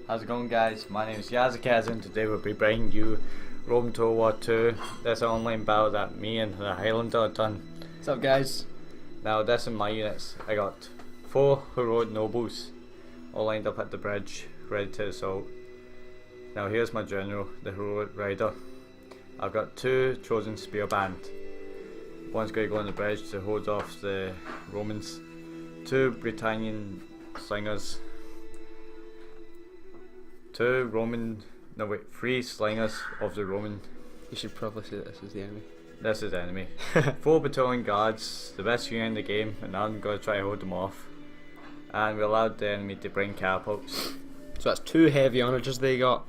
How's it going, guys? My name is Yazakaz and today we'll be bringing you Rome Total War 2. This online battle that me and the Highlander have done. What's up, guys? Now this is my units. I got 4 heroic nobles all lined up at the bridge, ready to assault. Now here's my general, the heroic rider. I've got 2 chosen spear band. One's going to go on the bridge to hold off the Romans. 2 Britannian slingers. 3 slingers of the Roman. You should probably say that this is the enemy. This is the enemy. 4 battalion guards, the best unit in the game, and I'm going to try to hold them off. And we allowed the enemy to bring catapults. So that's 2 heavy onagers they got.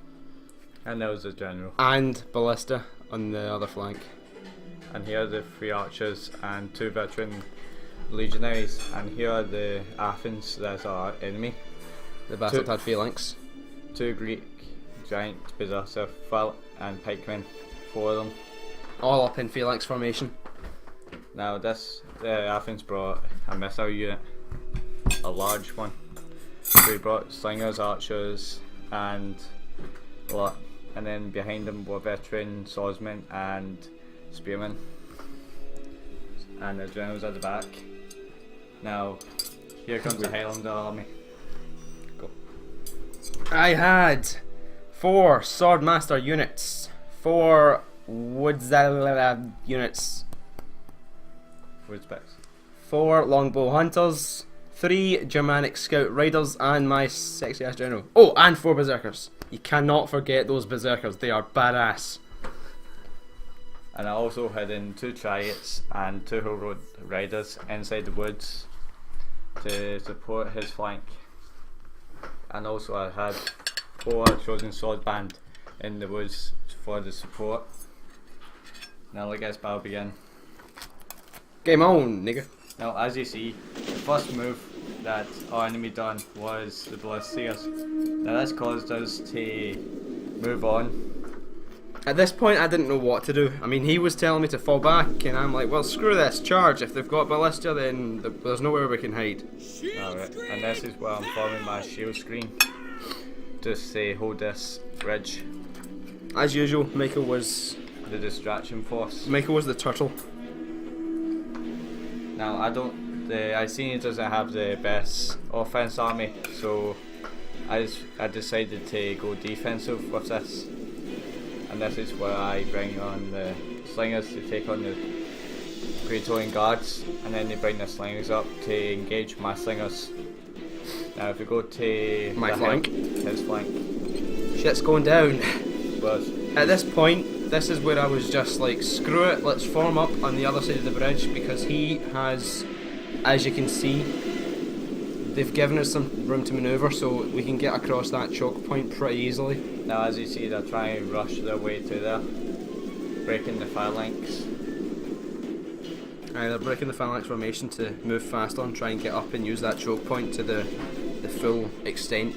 And there was the general. And ballista on the other flank. And here are the 3 archers and 2 veteran legionaries. And here are the Athens, that's our enemy. The bastard had phalanx. 2 Greek giant berserker, and pikemen, 4 of them. All up in phalanx formation. Now the Athens brought a missile unit, a large one. So he brought slingers, archers, and a lot. And then behind them were veteran swordsmen and spearmen. And the generals at the back. Now, here comes the Highlander army. Go. I had 4 swordmaster units, 4 woodzala units, Wood specs. 4 longbow hunters, 3 Germanic scout riders, and my sexy ass general. Oh, and 4 berserkers. You cannot forget those berserkers, they are badass. And I also had in 2 chariots and 2 heroic riders inside the woods to support his flank. And also I had 4 chosen sword band in the woods for the support. Now let this battle begin. Game on, nigga. Now as you see, the first move that our enemy done was the ballistas. Now this caused us to move on. At this point I didn't know what to do. I mean, he was telling me to fall back and I'm like, well, screw this, charge. If they've got ballista then there's nowhere we can hide. Alright, and this is where I'm forming my shield screen. Just say hold this bridge. As usual, Michael was The distraction force. the turtle. Now the Iceni doesn't have the best offense army, so I decided to go defensive with this. And this is where I bring on the slingers to take on the Praetorian guards, and then they bring the slingers up to engage my slingers. Now if we go to My flank. His flank. Shit's going down. But At this point, this is where I was just like, screw it, let's form up on the other side of the bridge because he has, as you can see, they've given us some room to manoeuvre so we can get across that choke point pretty easily. now as you see, they're trying to rush their way to there, breaking the phalanx. They're breaking the phalanx formation to move faster and try and get up and use that choke point to the full extent.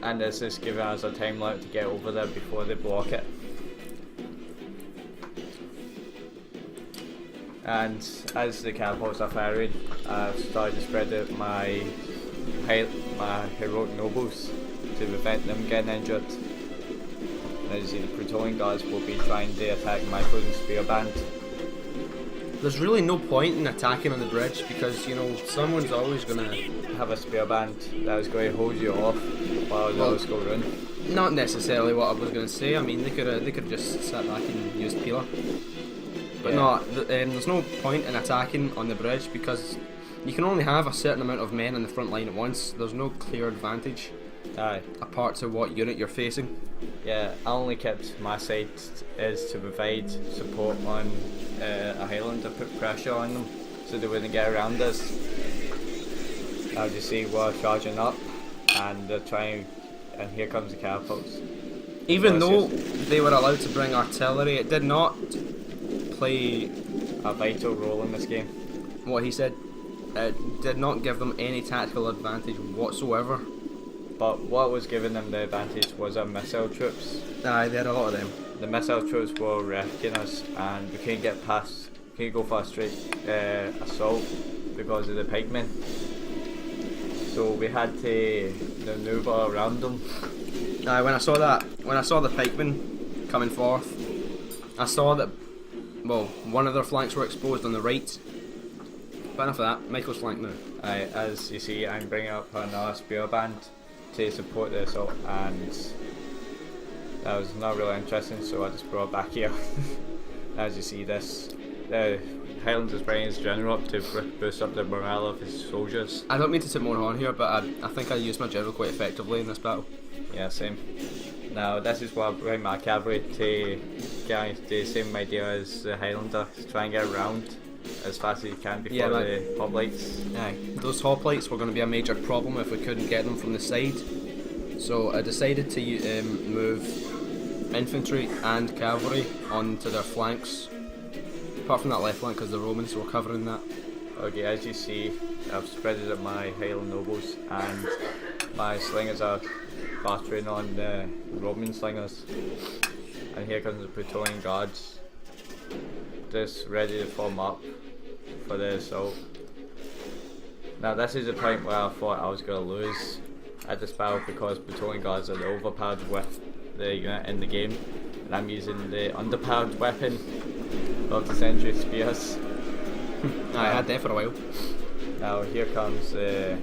And this is giving us a time limit to get over there before they block it. And as the catapults are firing, I've started to spread out my heroic nobles to prevent them getting injured. And as you see, the Praetorian guards will be trying to attack my chosen spear band. There's really no point in attacking on the bridge because, you know, someone's always going to Have a spear band that is going to hold you off while the others go round. Not necessarily what I was going to say. I mean, they could have just sat back and used Peeler. But Yeah. there's no point in attacking on the bridge because you can only have a certain amount of men in the front line at once. There's no clear advantage Aye. apart to what unit you're facing. Yeah, I only kept my side is to provide support on a Highlander, put pressure on them so they wouldn't get around us. As you see, we're charging up and they're trying, and here comes the catapults. Even So though it's they were allowed to bring artillery, it did not play a vital role in this game. what he said. It did not give them any tactical advantage whatsoever. But what was giving them the advantage was our missile troops. Aye, they had a lot of them. The missile troops were wrecking us and we couldn't get past, couldn't go for a straight assault because of the pikemen. So we had to maneuver around them. When I saw the pikemen coming forth, I saw that, well, one of their flanks were exposed on the right. But enough of that, Michael's flank now. As you see, I'm bringing up another spear band to support the assault, and that was not really interesting, so I just brought it back here. As you see, this the Highlanders bringing his general up to boost up the morale of his soldiers. I don't mean to sit more on here, but I think I used my general quite effectively in this battle. Yeah, same. Now this is where I bring my cavalry to get the same idea as the Highlander, to try and get around as fast as you can before the hoplites. Aye, those hoplites were going to be a major problem if we couldn't get them from the side. So I decided to move infantry and cavalry onto their flanks. Apart from that left flank, because the Romans were covering that. Okay, as you see, I've spreaded up my Highland nobles, and my slingers are battering on the Roman slingers. And here comes the Praetorian guards, just ready to form up for the assault. Now this is the point where I thought I was going to lose at this battle, because Praetorian guards are the overpowered with the unit in the game, and I'm using the underpowered weapon of the century spears. I had that for a while. Now here comes the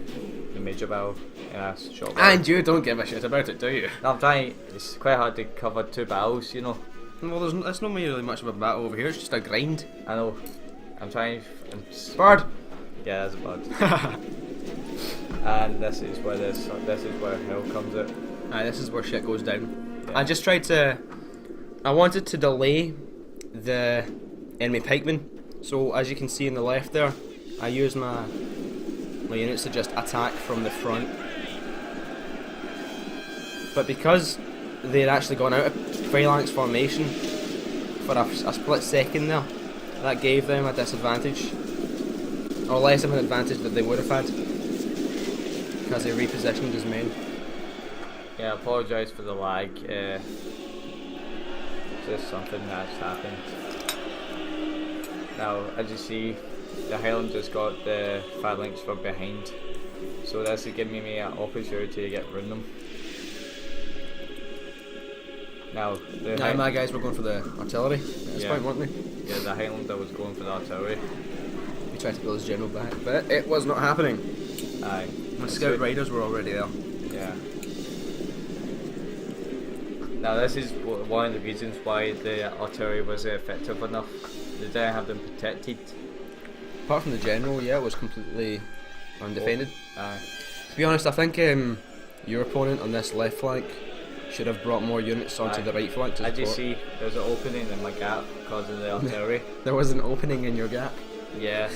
major battle in a short battle. And you don't give a shit about it, do you? No, I'm trying. It's quite hard to cover two battles, you know. Well, it's not really much of a battle over here. It's just a grind. I know. I'm trying. Bird. Yeah, that's a bird. And this is where hell comes out. Aye, this is where shit goes down. Yeah. I just tried to. I wanted to delay the enemy pikemen. So as you can see in the left there, I used my units to just attack from the front. But because they had actually gone out of phalanx formation for a split second there, that gave them a disadvantage, or less of an advantage that they would have had, because they repositioned his men. Yeah, I apologise for the lag. Just something that's happened. Now, as you see, the Highlanders got the phalanx from behind, so this is giving me an opportunity to get rid of them. Now, my guys were going for the artillery at this point, weren't they? Yeah, the Highlander was going for the artillery. He tried to pull his general back, but it was not happening. Aye. My scout riders were already there. Yeah. Now this is one of the reasons why the artillery wasn't effective enough. They didn't have them protected. Apart from the general, yeah, it was completely undefended. Aye. To be honest, I think your opponent on this left flank should have brought more units onto the right flank to support. As you see, there's an opening in my gap because of the artillery. There was an opening in your gap. Yeah.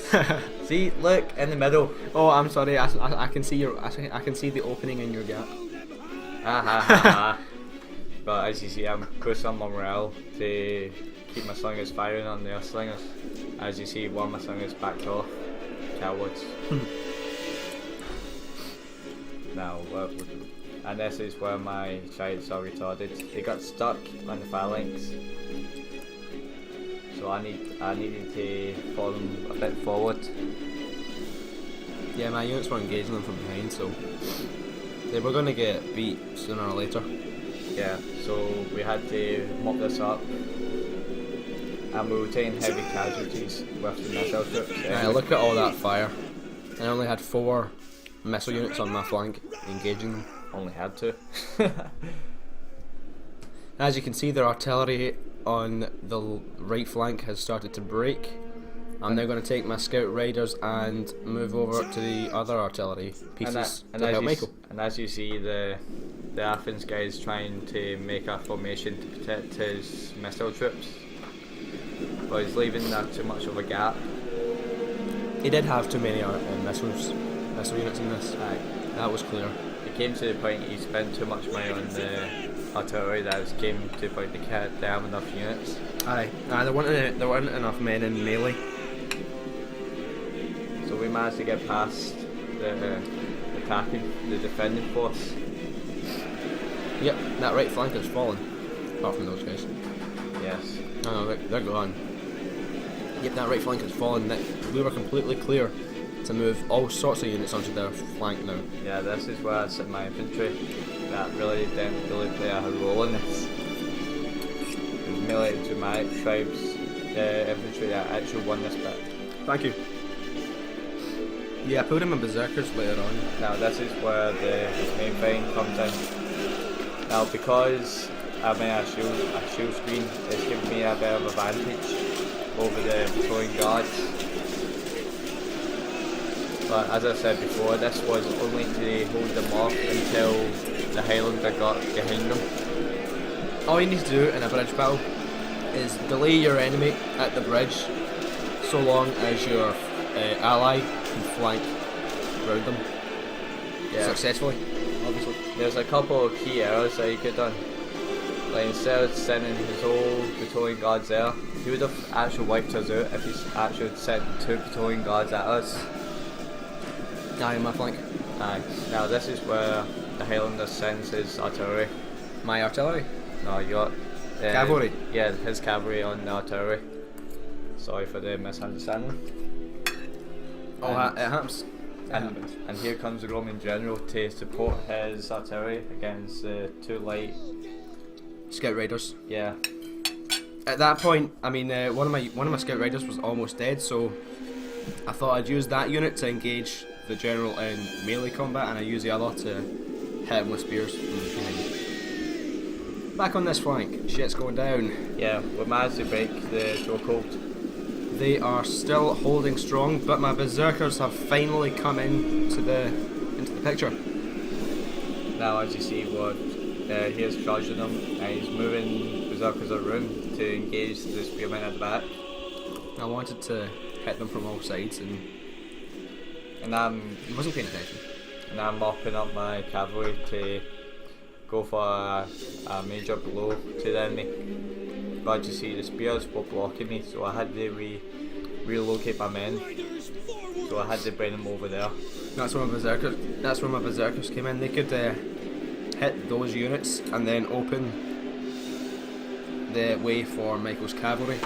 See, look in the middle. Oh, I'm sorry. I can see I can see the opening in your gap. But as you see, I'm pushing my morale to keep my slingers firing on their slingers. As you see, one of my slingers backed off. Cowards. Now, and this is where my chariots are retarded. They got stuck on the phalanx. So I needed to follow them a bit forward. Yeah, my units were engaging them from behind, so they were going to get beat sooner or later. Yeah, so we had to mop this up, and we were taking heavy casualties with the missile troops. Yeah, look at all that fire. I only had 4 missile units on my flank engaging them. Only had to. As you can see, their artillery on the right flank has started to break. I'm now going to take my scout riders and move over to the other artillery pieces to help Michael. And as you see, the Athens guy is trying to make a formation to protect his missile troops, but he's leaving too much of a gap. He did have too many missile units in this. Aye. That was clear. It came to the point he spent too much money on the artillery that it came to the point they can't have enough units. Aye, there weren't enough men in melee. So we managed to get past the defending force. Yep, that right flank has fallen. Apart from those guys. Yes. No, they're gone. Yep, that right flank has fallen. We were completely clear to move all sorts of units onto their flank now. Yeah, this is where I sit my infantry. That really didn't really play a role in this. The melee dramatic tribes, the infantry that actually won this bit. Thank you. Yeah, I put him in berserkers later on. Now this is where the main thing comes in. Now because I'm in a shield screen, it's giving me a bit of advantage over the patrolling guards. But as I said before, this was only to hold them off until the Highlander got behind them. All you need to do in a bridge battle is delay your enemy at the bridge so long as your ally can flank around them successfully, obviously. There's a couple of key errors that he could have done. Like instead of sending his whole patrolling guards there, he would have actually wiped us out if he actually sent 2 patrolling guards at us. Aye, on my flank. Aye. Now this is where the Highlander sends his artillery. My artillery? No, your cavalry? Yeah, his cavalry on the artillery. Sorry for the misunderstanding. Oh, it happens. And here comes the Roman general to support his artillery against the 2 light Scout Riders. Yeah. At that point, I mean, one of my Scout Riders was almost dead, so I thought I'd use that unit to engage the general in melee combat, and I use the other to hit him with spears from behind. Back on this flank, shit's going down. Yeah, we managed to break the chokehold. They are still holding strong, but my berserkers have finally come into the picture. Now, as you see, he's charging them, and he's moving berserkers around to engage the spearmen at the back. I wanted to hit them from all sides, and he wasn't paying attention. And I'm mopping up my cavalry to go for a major blow to the enemy. But you see, the spears were blocking me, so I had to relocate my men. So I had to bring them over there. That's where my berserkers came in. They could hit those units and then open the way for Michael's cavalry,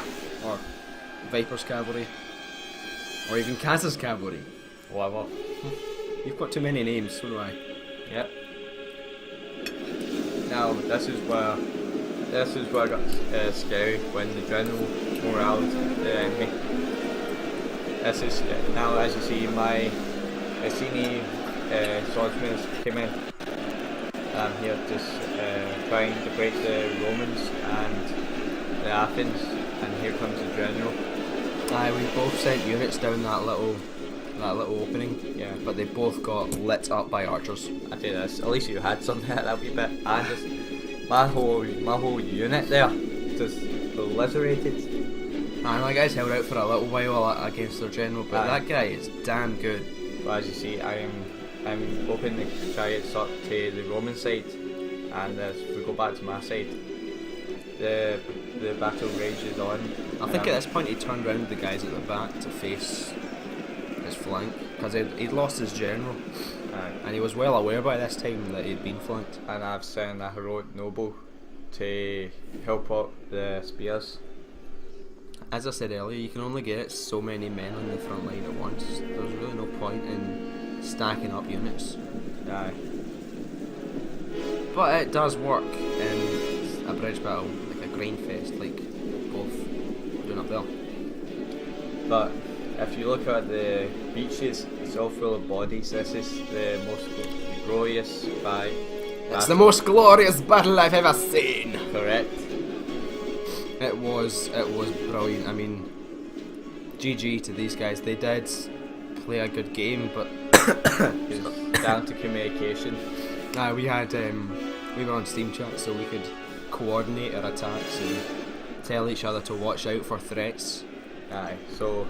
or Viper's cavalry, or even Kaz's cavalry. Whatever. You've got too many names, so do I. Yep. Now this is where it got scary when the general moraled the enemy. This is now, as you see, my Iceni swordsmen came in. I'm here just trying to break the Romans and the Athens, and here comes the general. Aye, we both sent units down that little opening. Yeah. But they both got lit up by archers. I tell you this, at least you had something that wee bit. And just my whole unit there just obliterated. I know, the guys held out for a little while against their general, but that guy is damn good. But as you see, I'm opening the chariots up to the Roman side, and as we go back to my side, the battle rages on. I think at this point he turned round the guys at the back to face his flank, because he'd lost his general. And he was well aware by this time that he'd been flanked. And I've sent a heroic noble to help out the spears. As I said earlier, you can only get so many men on the front line at once. There's really no point in stacking up units. Aye. But it does work in a bridge battle, like a grind fest, like both doing up there. But if you look at the beaches, it's all full of bodies. This is the most glorious fight. It's the most glorious battle I've ever seen. Correct. It was brilliant. I mean, GG to these guys. They did play a good game, but it's down to communication. Nah, we were on Steam chat, so we could coordinate our attacks and tell each other to watch out for threats. Aye, so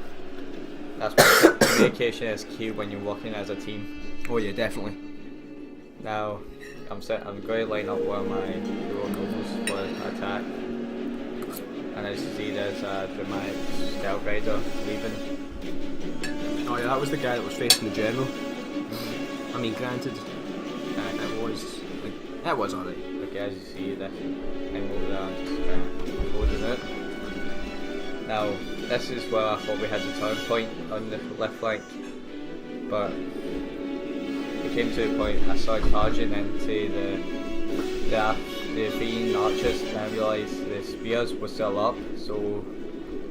that's why communication is key when you're working as a team. Oh yeah, definitely. Now, I'm going to line up one of my hero nobles for attack. And as you see, there's a dramatic scout rider leaving. Oh yeah, that was the guy that was facing the general. I mean, granted, it was alright. Okay, as you see, the angle there, just kind of closing it. Now, this is where I thought we had the turn point on the left flank. but it came to a point I started charging into the Athenian archers, and I realised the spears were still up, so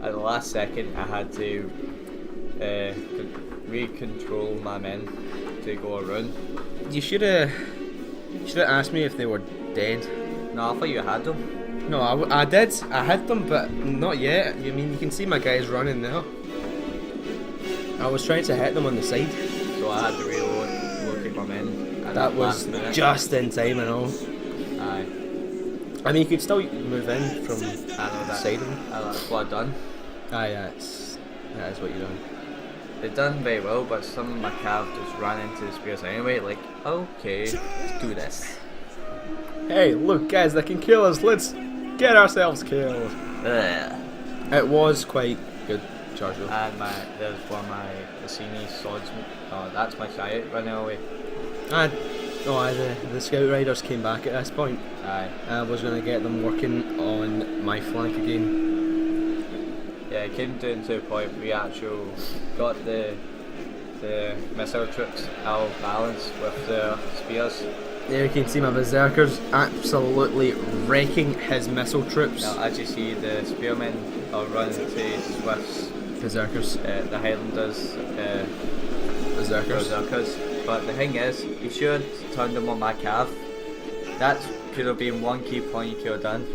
at the last second I had to recontrol my men to go around. You should have asked me if they were dead. No, I thought you had them. No, I did. I had them, but not yet. You mean you can see my guys running now? I was trying to hit them on the side. So I had to relocate my men. At That the was last minute. just in time and all. Aye. I mean, you could still move in from I know the that. side of them. That's what I've done. Aye, that is what you're doing. They've done very well, but some of my cav just ran into the spears anyway. Like, okay, let's do this. Hey, look, guys, they can kill us. Let's get ourselves killed. Ugh. It was quite good, charge though. And there's one of my Iceni swordsman. Oh, that's my chariot running away. The scout riders came back at this point. Aye. I was going to get them working on my flank again. Yeah, it came down to a point we actually got the missile troops out of balance with the spears. There you can see my berserkers absolutely wrecking his missile troops. Now, as you see, the spearmen are running to Swift's Berserkers. the Highlanders Berserkers. berserkers. But the thing is, you should turn them on my cav. That could have been one key point you could have done.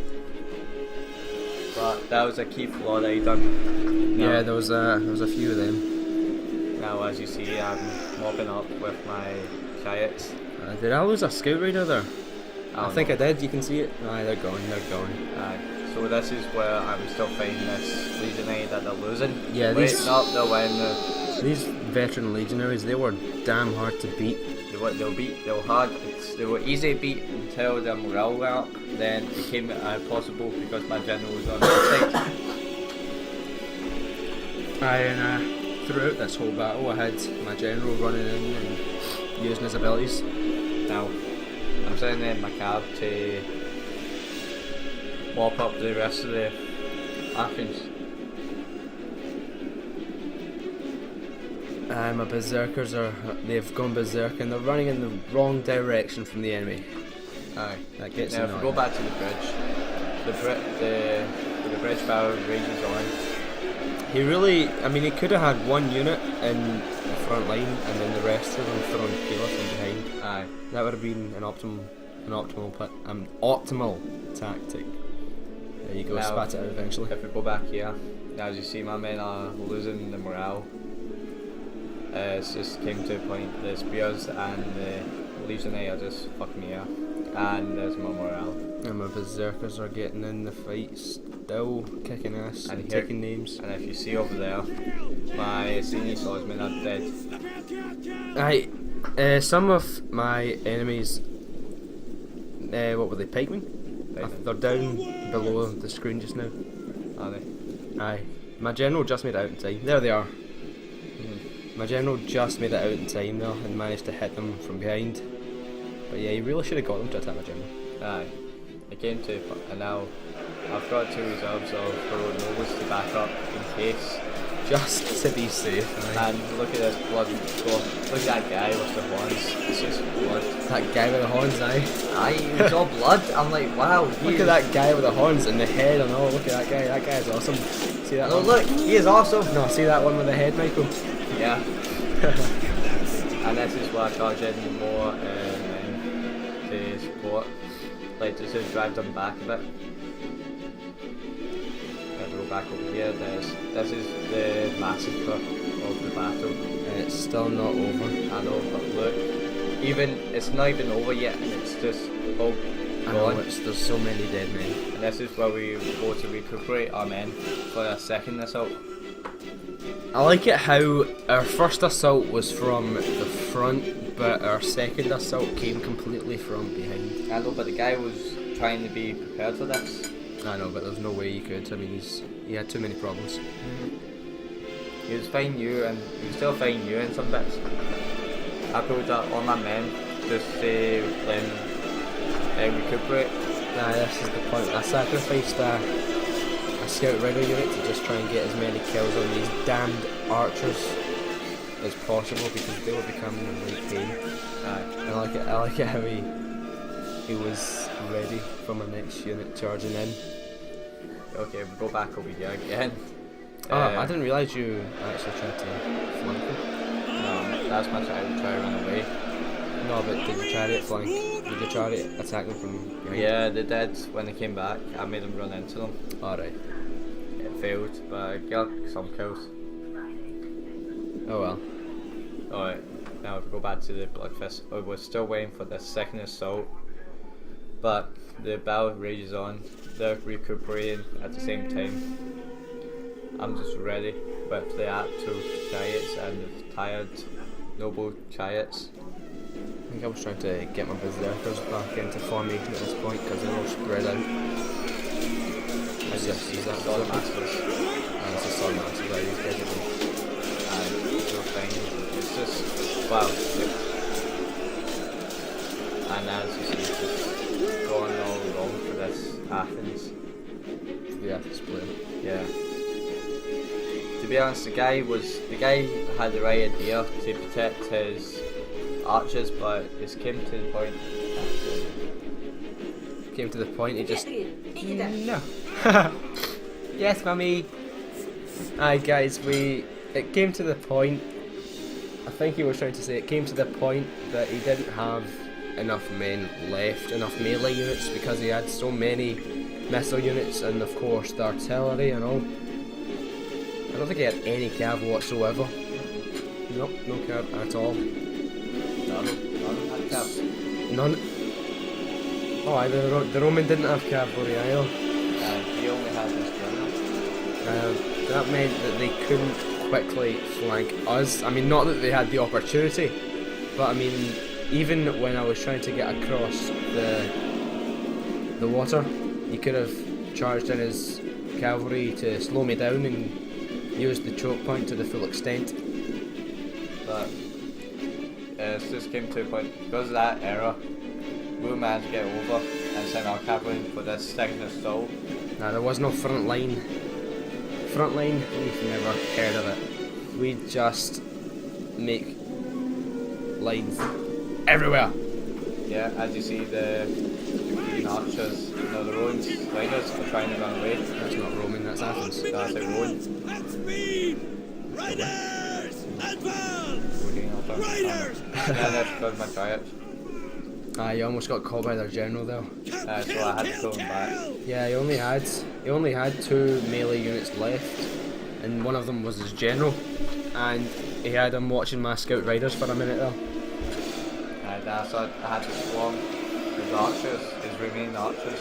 But that was a key flaw that he done. Yeah, there was a few of them. Now, as you see, I'm mopping up with my chariots. Did I lose a scout rider there? I think know. I did. You can see it. Aye, they're gone. Aye. So this is where I'm still fighting this legionary that they're losing. Yeah, Waiting up, they'll win. These veteran legionaries, they were damn hard to beat. They were hard. They were easy to beat until their morale went up. Then it became impossible because my general was on the side. And throughout this whole battle, I had my general running in and using his abilities. Now, I'm sending in my cab to mop up the rest of the Athens. My berserkers they've gone berserk and they're running in the wrong direction from the enemy. Aye. That gets Now, if we go back to the bridge, the bridge battle rages on. He could have had one unit in the front line and then the rest of them throwing pillars from behind. Aye. That would have been an optimal tactic. There you go, Now, spat it out eventually. If we go back here, now as you see, my men are losing the morale. It's just came to a point, the spears and the legionary are just fucking me up. And there's my morale. And my berserkers are getting in the fight, still kicking ass and taking names. And if you see over there, my Iceni swordsmen are dead. Some of my enemies, what were they, pikemen? They're down below the screen just now. Are they? Aye. My general just made it out in time. There they are. My general just made it out in time though and managed to hit them from behind. But yeah, you really should have got them to attack my general. Aye. It came to, and now I've got 2 reserves of heroic nobles to back up in case. Just to be safe. Aye. And look at this blood. Look at that guy with the horns. It's just blood. That guy with the horns, aye. Aye, it's all blood. I'm like, wow. Look at that guy with the horns and the head and all. Look at that guy. That guy is awesome. See that Oh, one? look, he is awesome. No, see that one with the head, Michael? Yeah. And this is where I charge in more to support. Like, just to drive them back a bit. If we go back over here, this is the massacre of the battle. And it's still not over. I know, but look, it's not even over yet, and it's just all I know, gone. there's so many dead men. And this is where we go to recuperate our men for a second assault. I like it how our first assault was from the front, but our second assault came completely from behind. I know, but the guy was trying to be prepared for this. I know, but there's no way he could. I mean, he had too many problems. He was fighting you, and he was still fighting you in some bits. I pulled up all my men just to let him recuperate. Nah, this is the point. I sacrificed a scout rider unit to just try and get as many kills on these damned archers. as possible because they were becoming a real pain. Aye. I like it how he was ready for my next unit charging in. Okay, we go back over here again. I didn't realise you actually tried to flank him. No, that's my try to run away. No, but did the chariot flank? Did the chariot attack them from behind? Yeah, they did. When they came back, I made them run into them. Alright. It failed, but I got some kills. Oh well. Alright, now we go back to the Bloodfist. We're still waiting for the second assault, but the battle rages on. They're recuperating at the same time. I'm just ready with the Act 2 chariots and the tired noble chariots. I think I was trying to get my berserkers back into formation at this point because they're all spread out. Is that Sword Masters. It's a sword master, right? These guys are And you're fine. It's just, wow. And as you see, it's just going all wrong for this Athens. the Athens player. Yeah. To be honest, the guy had the right idea to protect his archers, but it came to the point. Came to the point, he just no. Yes, mummy. Aye, guys, it came to the point. I think he was trying to say it came to the point that he didn't have enough men left, enough melee units, because he had so many missile units and of course the artillery and all. I don't think he had any cav whatsoever. Nope, no cav at all. None had cav. None. Oh, aye, the Roman didn't have cavalry either. He only had his general. That meant that they couldn't quickly flank us. I mean, not that they had the opportunity, but I mean, even when I was trying to get across the water, he could have charged in his cavalry to slow me down and used the choke point to the full extent. But it just came to a point, because of that error, we managed to get over and send our cavalry for this second assault. Nah, there was no front line. Front line, we've never heard of it. We just make lines everywhere. Yeah, as you see, the green archers, no, the Roman sliders are trying to run away. That's not Roman, that's Athens. That's a Roman. At speed! Riders! Advance! Riders! Yeah, that's because my chariots. You almost got caught by their general though. So I had to pull him back. Yeah, he only had 2 melee units left, and one of them was his general, and he had him watching my scout riders for a minute there. So I had to swarm his archers, his remaining archers.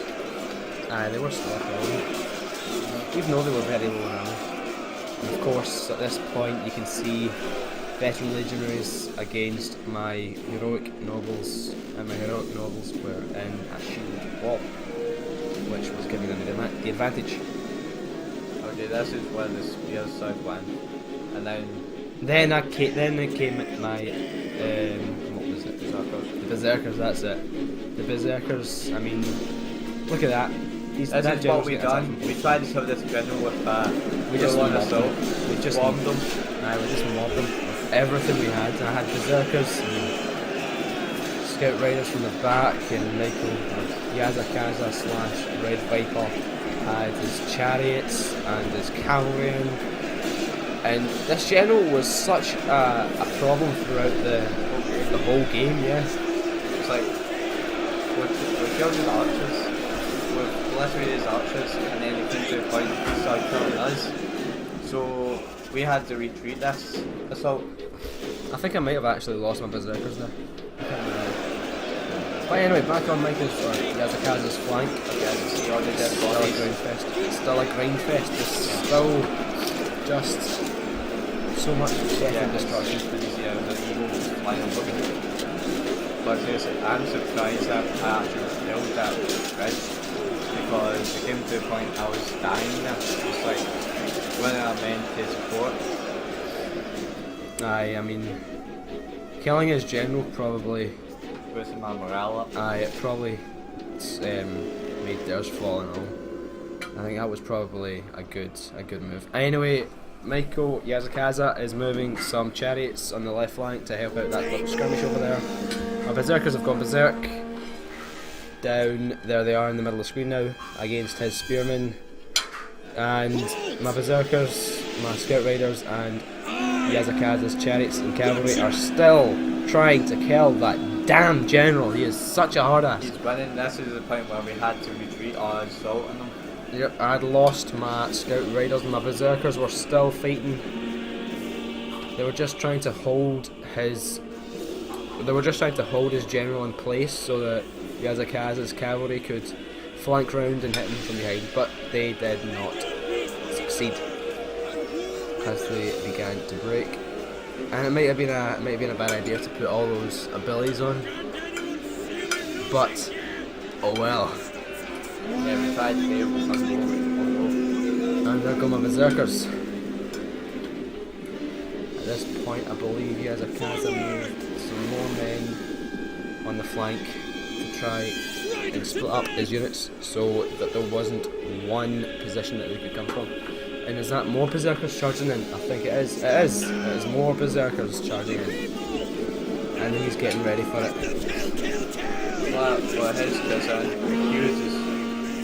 They were still up, even though they were very low now. And of course, at this point, you can see veteran legionaries against my heroic nobles, and my heroic nobles were in a shield wall, which was giving them the advantage. Okay, this is where the spears side went, and Then it came at my what was it? The berserkers. That's it. The berserkers. I mean, look at that. This is what we done. We tried to kill this general with we just one mobbed assault. them. We just bombed them. We just mobbed them with everything we had. I had berserkers and scout riders from the back, and Michael Yazakaza / Red Viper had his chariots and his cavalry in. And this general was such a problem throughout the whole game, yes. It's like, we killed his archers, we've obliterated his archers, and then it came to a point he started killing us. So we had to retreat this assault. I think I might have actually lost my berserkers there. I can't remember. But anyway, back on Michael's Yazakaza's flank. Okay, as you see all the dead Still a bodies. grindfest. Still a grindfest. It's still just so much death and destruction. And you see how the evil was flying over me. But I'm surprised that I actually killed that bridge, because it came to a point I was dying there. It's like when I meant to support. I mean, killing his general probably. Boosting my morale up. It probably made theirs fall and all. I think that was probably a good move. Anyway, Michael Yazakaza is moving some chariots on the left flank to help out that little skirmish over there. Our berserkers have gone berserk. Down there they are in the middle of the screen now against his spearmen. And my berserkers, my scout riders, and Yazakaza's chariots and cavalry are still trying to kill that damn general. He is such a hard ass. He's running. This is the point where we had to retreat or assault on him. Yep, I had lost my scout riders and my berserkers were still fighting. They were just trying to hold his general in place so that Yazakaza's cavalry could flank round and hit him from behind, but they did not succeed as they began to break. And it might have been a bad idea to put all those abilities on, but oh well. Yeah, we tried to do something. And there go my berserkers. At this point, I believe Yazakaza moved some more men on the flank to try and split up his units so that there wasn't one position that they could come from. And is that more berserkers charging in? I think it is. It is. It is more berserkers charging in. And he's getting ready for it. Well, for his concern, he uses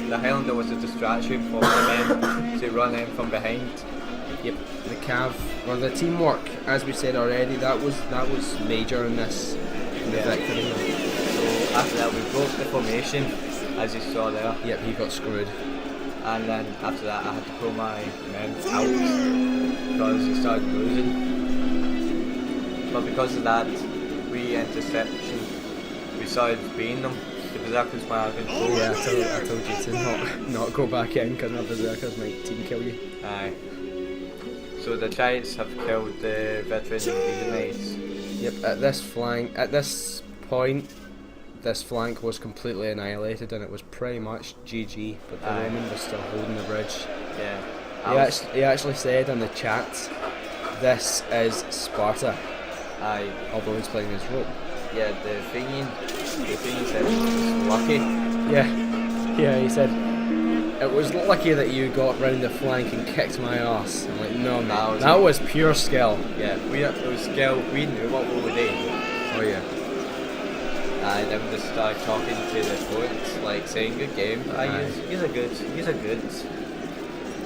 the Highlander was a distraction for my men to run in from behind. Yep. The cav, or the teamwork, as we said already, that was major in this victory. So after that, we broke the formation, as you saw there. Yep, he got screwed. And then after that I had to pull my men out because he started losing. But because of that, we started beating them. The berserkers were out of control. Yeah, I told you to not go back in because my berserkers might team kill you. Aye. So the chariots have killed the veteran Iceni. Yep, at this point, this flank was completely annihilated and it was pretty much GG, but the Roman was still holding the bridge. Yeah. He actually said in the chat, this is Sparta. Aye. Although he's playing his role. Yeah, the Athenian said it was lucky. Yeah, he said, it was lucky that you got round the flank and kicked my ass. I'm like, no man, that was pure skill. Yeah, it was skill, we knew what we were doing. Oh yeah. And then we just started talking to the opponents, like saying good game. These are good.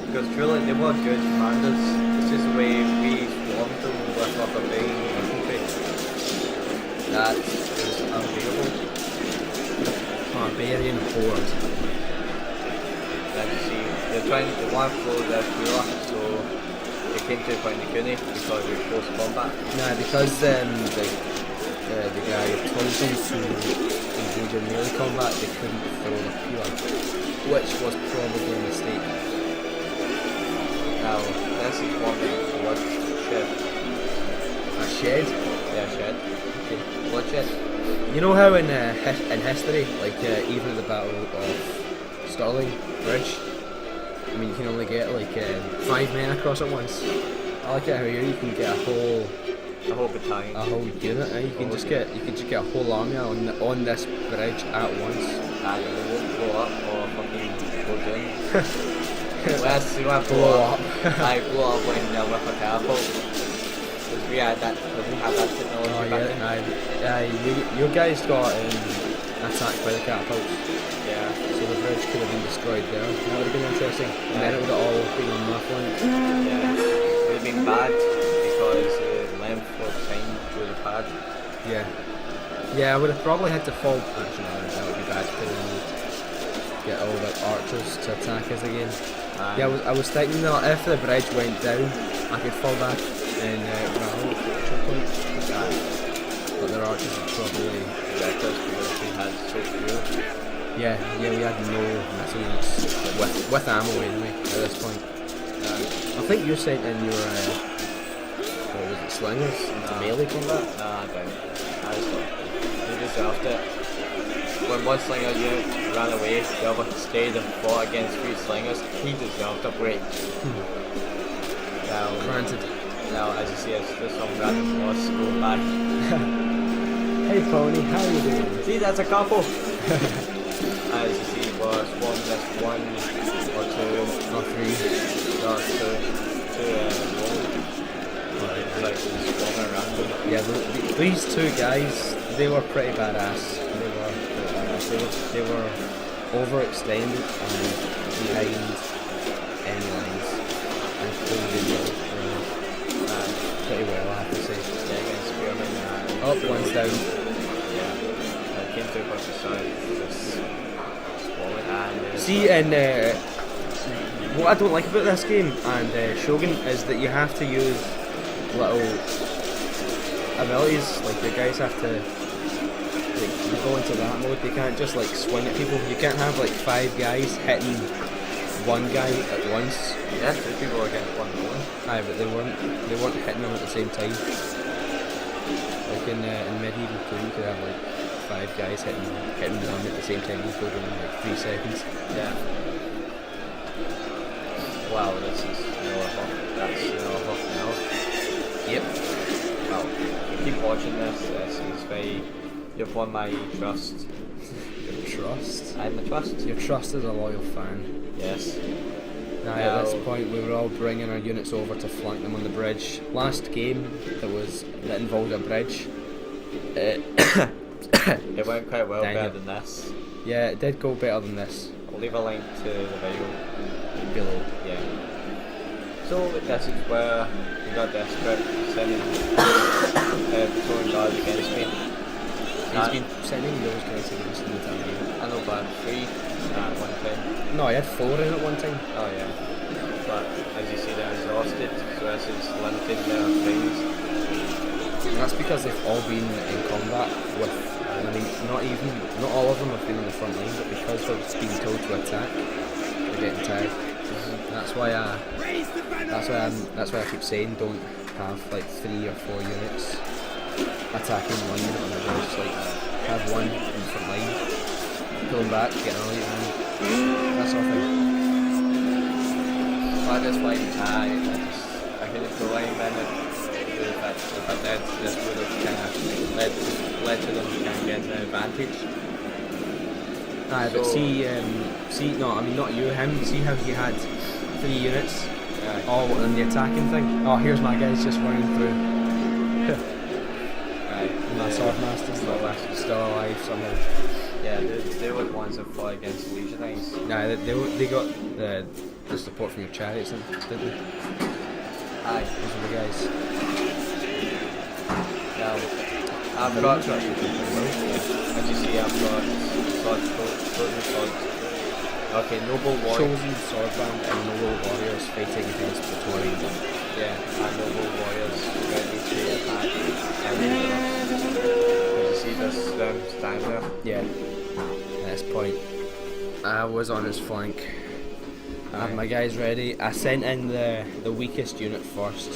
Because truly they were good commanders. It's just the way we swarmed them with our barbarian infantry. That was unbeatable. Barbarian horde. Then you see, they want to follow their tour, so they came to a point they couldn't because we were close combat. Nah, because the guy told them to engage in melee combat, they couldn't throw the pure, which was probably a mistake. Now, this is one big bloodshed. A shed? Yeah, shed. Okay. Bloodshed. You know how in history, like even at the Battle of Stirling Bridge, I mean you can only get like 5 men across at once. I like it how here you can get a whole battalion, a whole unit, and you can just get a whole army on this bridge at once. And it won't blow up or fucking go down. Let's see what Blow up. I blow up when they're with a catapult. Because we had that technology back then. You guys got attacked by the catapults. Yeah. So the bridge could have been destroyed there. That would have been interesting. And then it would have all been on my flank. Yeah. It would have been bad because the length of time would have had. Yeah. Yeah, I would have probably had to fall. Actually, no, that would be bad because then we'd get all the archers to attack us again. Yeah, I was thinking that if the bridge went down, I could fall back and rally at point. But their archers would probably wrecked us because we had so few. Yeah, we had no missiles with ammo anyway at this point. I think you sent in your what was it, slingers into melee combat? Nah, I don't. They deserved it. When one slinger unit ran away, the other stayed and fought against 3 slingers. He deserved a break. Granted. Now, as you see, it's just some random boss going by. Hey Pony, how are you doing? See, that's a couple. As you see, was one, just 1 or 2 or 3. No, two Romans. like swarming around them. Yeah, these two guys, they were pretty badass. They were overextended and behind any lines and holding pretty well, I have to say. Yeah, against Spearman and... Up, one's down. Yeah. Came to across the side, just swallowed and... See, and what I don't like about this game and Shogun is that you have to use little abilities, like the guys have to you go into that mode, they can't just like swing at people, you can't have like 5 guys hitting one guy at once. Yeah, 2 people against one goal. Aye, but they weren't hitting them at the same time. Like in Medieval 2 you could have like 5 guys hitting one at the same time, you go in like 3 seconds. Yeah. Wow, this is that's now. Yep. Well, keep watching this is very... You've won my trust. Your trust? I'm the trust. Your trust is a loyal fan. Yes. Now, at this point we were all bringing our units over to flank them on the bridge. Last game that involved a bridge. It went quite well, better than this. Yeah, it did go better than this. I'll leave a link to the video below. Yeah. So this is where we got desperate, sending patrolling guards against me. He's been sending those guys against the time. I know, but 3 at one time. No, I had 4 in at one time. Oh yeah. But as you see, they're exhausted, so this is limiting their things. And that's because they've all been in combat with, I mean, not all of them have been in the front line, but because they've been told to attack, they're getting tired. That's why I keep saying don't have like 3 or 4 units attacking one unit on the bridge. Like have one in the front line, pulling back, getting a light on, that sort of thing. Well, that's why I couldn't go any minute. If I did, this would have kind of led to them kind of getting the advantage. Aye, but see, no, I mean not you, him. See how he had 3 units, all in the attacking thing. Oh, here's my guys just running through. Right, my swordmaster's still alive somehow. Yeah, they were the ones that fought against the Legionnaires. Nah, they got the support from your chariots, didn't they? Aye, those are the guys. Now, I've got, as you see, I've got swords. Okay, noble warriors. Chosen swordband and noble warriors fighting against Praetorian. Yeah, and noble warriors ready to attack. As you see this stand there? Yeah. At this point, I was on his flank. I have my guys ready. I sent in the weakest unit first.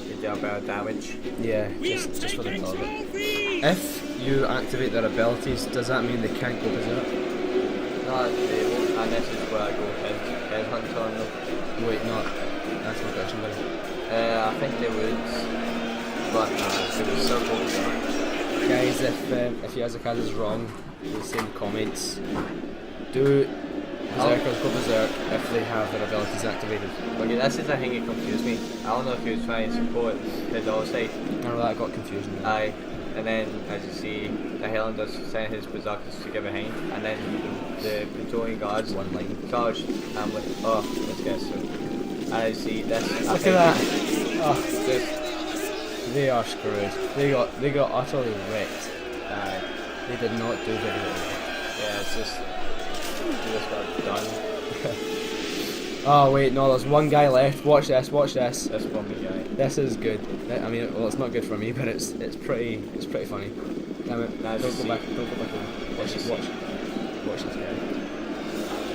You do a bit of damage. Yeah, just for the target. If you activate their abilities, does that mean they can't go berserk? No, they won't, and this is where I go headhunt on them. Wait, no, that's my question, buddy. I think they would, but they would still go berserk. Guys, if Yazakaz is wrong, please say in the comments. Do Berserkers go berserk if they have their abilities activated? Okay, this is the thing that confused me. I don't know if he was trying to support the dog side. None of that got confusing. Aye, and then as you see, the Highlander sent his berserkers to get behind, and then the Praetorian guards one line charged and went, oh, let's get so. I see this. Look at that! Oh, they are screwed. They got utterly wrecked. They did not do very well. Yeah, it's just got done. Oh wait, no, there's one guy left. Watch this. This bumpy guy. This is good. I mean, well, it's not good for me, but it's pretty funny. Damn it! Nice Don't go back over. Watch this guy.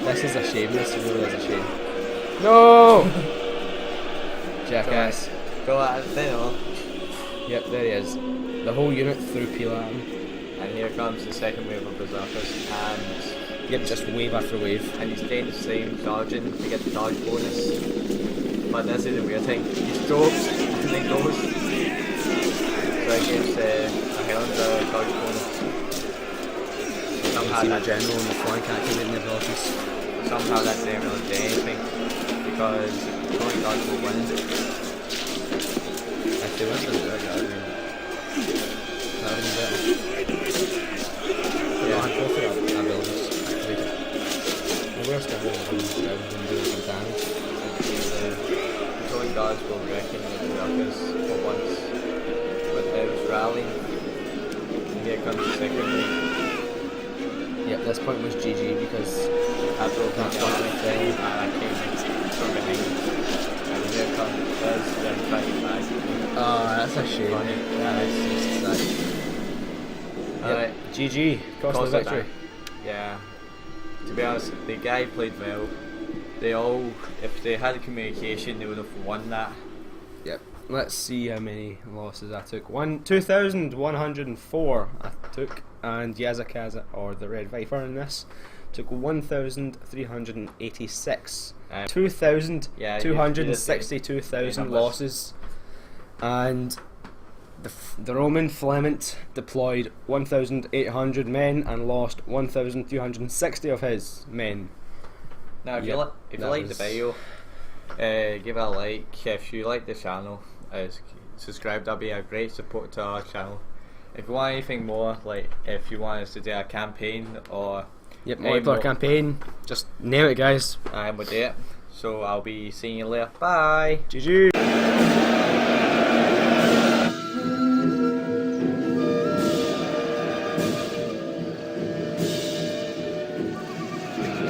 This is a shame. This really is a shame. No! Jackass. Go out there. Yep, there he is. The whole unit through Pilam. And here comes the second wave of berserkers, and yep, just wave after wave. And he's staying the same charging to get the charge bonus. But this is the weird thing. He stops and then goes. So it gives a Highlander charge bonus. Somehow that general on the flank activating the abilities. Somehow that didn't really do anything because the Tony guards will win. If they went to the that would have been better. Yeah, I had both of our abilities activated. The worst ever was when doing some damage. The Toy guards will reckon with the ruckus for once, but it was rallying. And here comes the second wave. Yep, this point was GG because I broke That's my what arm I and think. I came from behind. And here comes Liz, then fighting back. oh, that's a shame. Funny. That is just sad. Alright. GG, cost Cost of it victory. Yeah. To be honest, the guy played well. They all, if they had communication, they would have won that. Yep. Let's see how many losses I took. 2,104 I took, and Yazakaza, or the Red Viper in this, took 1,386. Yeah, 262,000 losses. And the Roman Flement deployed 1,800 men and lost 1,260 of his men. Now, if Yep, you that like the was- video, give it a like. If you like the channel, subscribe. That'd be a great support to our channel. If you want anything more, like if you want us to do a campaign or Yep, any multiplayer more- campaign. Just name it, guys. we'll do it. So I'll be seeing you later. Bye. GG.